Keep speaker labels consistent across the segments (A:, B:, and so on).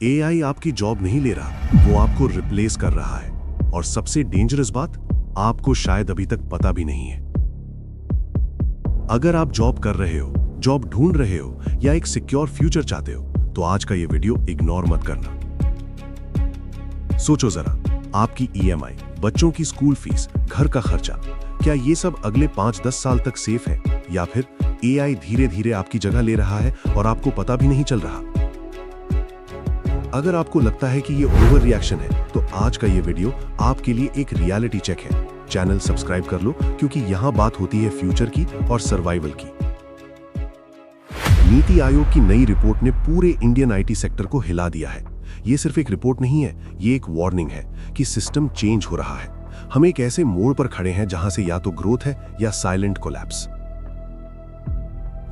A: AI आपकी job नहीं ले रहा, वो आपको रिप्लेस कर रहा है। और सबसे डेंजरस बात, आपको शायद अभी तक पता भी नहीं है। अगर आप जॉब कर रहे हो, जॉब ढूंढ रहे हो या एक सिक्योर फ्यूचर चाहते हो, तो आज का ये वीडियो इग्नोर मत करना। सोचो जरा, आपकी ईएमआई, बच्चों की स्कूल फीस, घर का खर्चा, क्या ये सब अगले 5-10 साल तक सेफ है, या फिर एआई धीरे धीरे आपकी जगह ले रहा है और आपको पता भी नहीं चल रहा? अगर आपको लगता है कि ये ओवर रिएक्शन है, तो आज का ये वीडियो आपके लिए एक रियलिटी चेक है। चैनल सब्सक्राइब कर लो, क्योंकि यहां बात होती है फ्यूचर की और सर्वाइवल की। नीति आयोग की नई रिपोर्ट ने पूरे इंडियन आईटी सेक्टर को हिला दिया है। ये सिर्फ एक रिपोर्ट नहीं है, ये एक वार्निंग है कि सिस्टम चेंज हो रहा है। हम एक ऐसे मोड़ पर खड़े हैं जहां से या तो ग्रोथ है या साइलेंट कोलैप्स।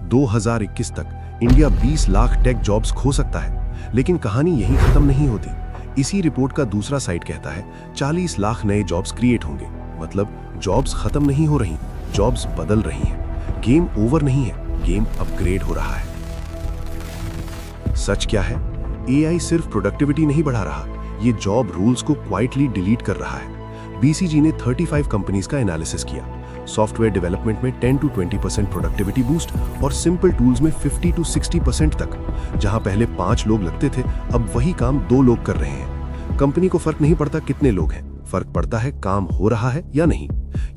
A: 2021 तक इंडिया 20 लाख टेक जॉब्स खो सकता है, लेकिन कहानी यहीं खत्म नहीं होती। इसी रिपोर्ट का दूसरा साइड कहता है 40 लाख नए जॉब्स क्रिएट होंगे। मतलब जॉब्स खत्म नहीं हो रही, जॉब्स बदल रही हैं। गेम ओवर नहीं है, गेम अपग्रेड हो रहा है। सच क्या है? एआई सिर्फ प्रोडक्टिविटी नहीं बढ़ा रहा, ये जॉब रूल्स को क्वाइटली डिलीट कर रहा है। बीसीजी ने 35 कंपनीज का एनालिसिस किया। सॉफ्टवेयर डेवलपमेंट में 10 to 20% प्रोडक्टिविटी बूस्ट और सिंपल टूल्स में 50 to 60% तक। जहां पहले 5 लोग लगते थे, अब वही काम 2 लोग कर रहे हैं। कंपनी को फर्क नहीं पड़ता कितने लोग हैं, फर्क पड़ता है काम हो रहा है या नहीं।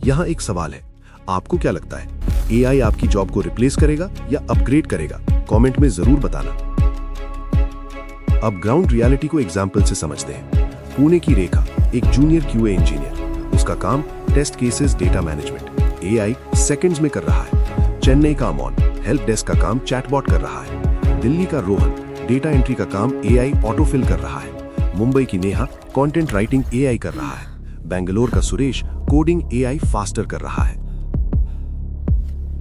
A: यहां एक सवाल है, आपको क्या लगता है, एआई आपकी जॉब को रिप्लेस करेगा या अपग्रेड करेगा? कमेंट में जरूर बताना। अब ग्राउंड रियलिटी को एग्जाम्पल से समझते हैं। पुणे की रेखा एक जूनियर क्यूए इंजीनियर, उसका काम test cases data management, AI seconds में कर रहा है। चेन्नई का अमोन हेल्प डेस्क का काम चैटबॉट कर रहा है। दिल्ली का रोहन डेटा एंट्री का काम एआई ऑटोफिल कर रहा है। मुंबई की नेहा कंटेंट राइटिंग एआई कर रहा है। बेंगलोर का सुरेश कोडिंग एआई फास्टर कर रहा है।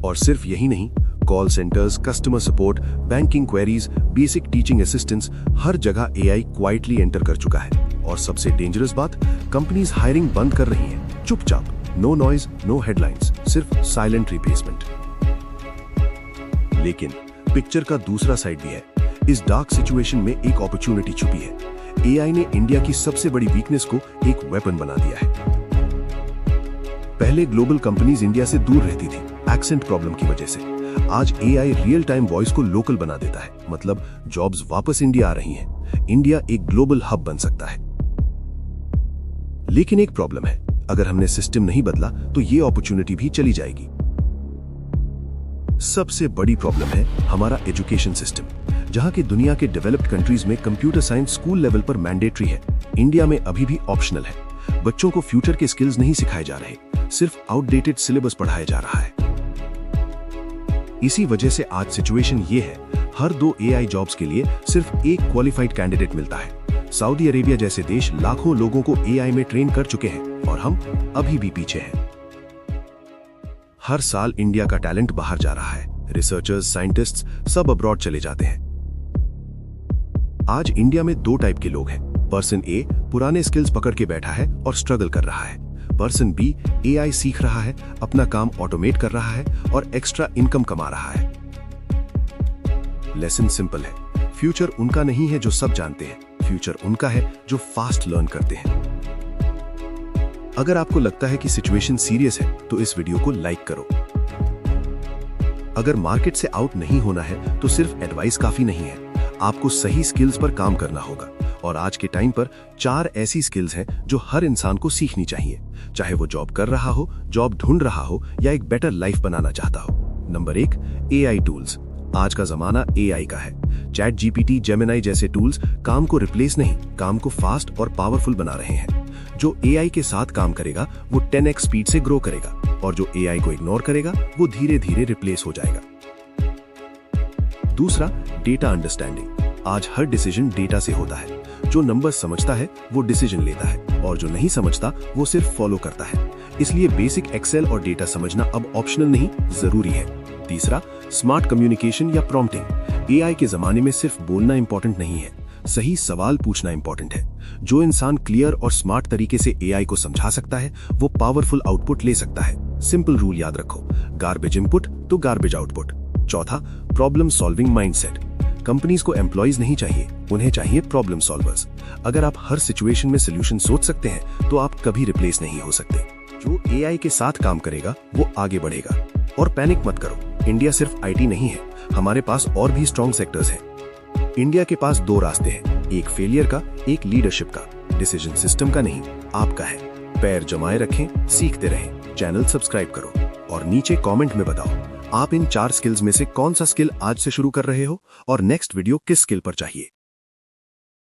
A: और सिर्फ यही नहीं, call centres, customer support, banking queries, basic teaching assistants, हर जगह एआई क्वाइटली एंटर कर चुका है। और सबसे डेंजरस बात, कंपनीज हायरिंग बंद कर रही हैं, चुपचाप। नो नॉइज, नो हेडलाइंस, सिर्फ साइलेंट रिप्लेसमेंट। लेकिन पिक्चर का दूसरा साइड भी है। इस डार्क सिचुएशन में एक अपॉर्चुनिटी छुपी है। एआई ने इंडिया की सबसे बड़ी वीकनेस को एक वेपन बना दिया है। पहले ग्लोबल कंपनीज इंडिया से दूर रहती थी, एक्सेंट प्रॉब्लम की वजह से। आज एआई रियल टाइम वॉइस को लोकल बना देता है। मतलब जॉब्स वापस इंडिया आ रही हैं। इंडिया एक ग्लोबल हब बन सकता है। लेकिन एक प्रॉब्लम है, अगर हमने सिस्टम नहीं बदला तो ये अपॉर्चुनिटी भी चली जाएगी। सबसे बड़ी प्रॉब्लम है हमारा एजुकेशन सिस्टम। जहां की दुनिया के डेवलप्ड कंट्रीज में कंप्यूटर साइंस स्कूल लेवल पर मैंडेटरी है, इंडिया में अभी भी ऑप्शनल है। बच्चों को फ्यूचर के स्किल्स नहीं सिखाए जा रहे, सिर्फ आउटडेटेड सिलेबस पढ़ाया जा रहा है। इसी वजह से आज सिचुएशन ये है, हर 2 एआई जॉब्स के लिए सिर्फ एक क्वालिफाइड कैंडिडेट मिलता है। सऊदी अरेबिया जैसे देश लाखों लोगों को एआई में ट्रेन कर चुके हैं और हम अभी भी पीछे हैं। हर साल इंडिया का टैलेंट बाहर जा रहा है। रिसर्चर्स, साइंटिस्ट्स सब अब्रॉड चले जाते हैं। आज इंडिया में 2 टाइप के लोग हैं। पर्सन ए पुराने स्किल्स पकड़ के बैठा है और स्ट्रगल कर रहा है। पर्सन बी एआई सीख रहा है, अपना काम ऑटोमेट कर रहा है और एक्स्ट्रा इनकम कमा रहा है। लेसन सिंपल है, फ्यूचर उनका नहीं है जो सब जानते हैं, फ्यूचर उनका है जो फास्ट लर्न करते हैं। अगर आपको लगता है कि सिचुएशन सीरियस है, तो इस वीडियो को लाइक करो। अगर मार्केट से आउट नहीं होना है, तो सिर्फ एडवाइस काफी नहीं है, आपको सही स्किल्स पर काम करना होगा। और आज के टाइम पर 4 ऐसी स्किल्स हैं जो हर इंसान को सीखनी चाहिए, चाहे वो जॉब कर रहा हो, जॉब ढूंढ रहा हो या एक बेटर लाइफ बनाना चाहता हो। Number 1, AI tools. आज का जमाना एआई का है। चैट जीपीटी, जेमिनाई जैसे टूल्स काम को रिप्लेस नहीं, काम को फास्ट और पावरफुल बना रहे हैं। जो एआई के साथ काम करेगा वो 10x स्पीड से ग्रो करेगा, और जो एआई को इग्नोर करेगा वो धीरे धीरे रिप्लेस हो जाएगा। दूसरा, डेटा अंडरस्टैंडिंग। आज हर डिसीजन डेटा से होता है। जो नंबर समझता है वो डिसीजन लेता है, और जो नहीं समझता वो सिर्फ फॉलो करता है। इसलिए बेसिक एक्सेल और डेटा समझना अब ऑप्शनल नहीं, जरूरी है। तीसरा, स्मार्ट कम्युनिकेशन या प्रॉम्प्टिंग। एआई के जमाने में सिर्फ बोलना इंपॉर्टेंट नहीं है, सही सवाल पूछना इंपॉर्टेंट है। जो इंसान क्लियर और स्मार्ट तरीके से एआई को समझा सकता है, वो पावरफुल आउटपुट ले सकता है। सिंपल रूल याद रखो, गार्बेज इनपुट तो गार्बेज आउटपुट। चौथा, प्रॉब्लम सॉल्विंग माइंडसेट। कंपनीज को एम्प्लॉइज नहीं चाहिए, उन्हें चाहिए प्रॉब्लम सॉल्वर्स। अगर आप हर सिचुएशन में सोल्यूशन सोच सकते हैं तो आप कभी रिप्लेस नहीं हो सकते। जो एआई के साथ काम करेगा वो आगे बढ़ेगा। और पैनिक मत करो, इंडिया सिर्फ आईटी नहीं है, हमारे पास और भी स्ट्रॉन्ग सेक्टर्स हैं। इंडिया के पास दो रास्ते हैं, एक फेलियर का, एक लीडरशिप का। डिसीजन सिस्टम का नहीं, आपका है। पैर जमाए रखें, सीखते रहें। चैनल सब्सक्राइब करो और नीचे कमेंट में बताओ आप इन 4 स्किल्स में से कौन सा स्किल आज से शुरू कर रहे हो और नेक्स्ट वीडियो किस स्किल पर चाहिए।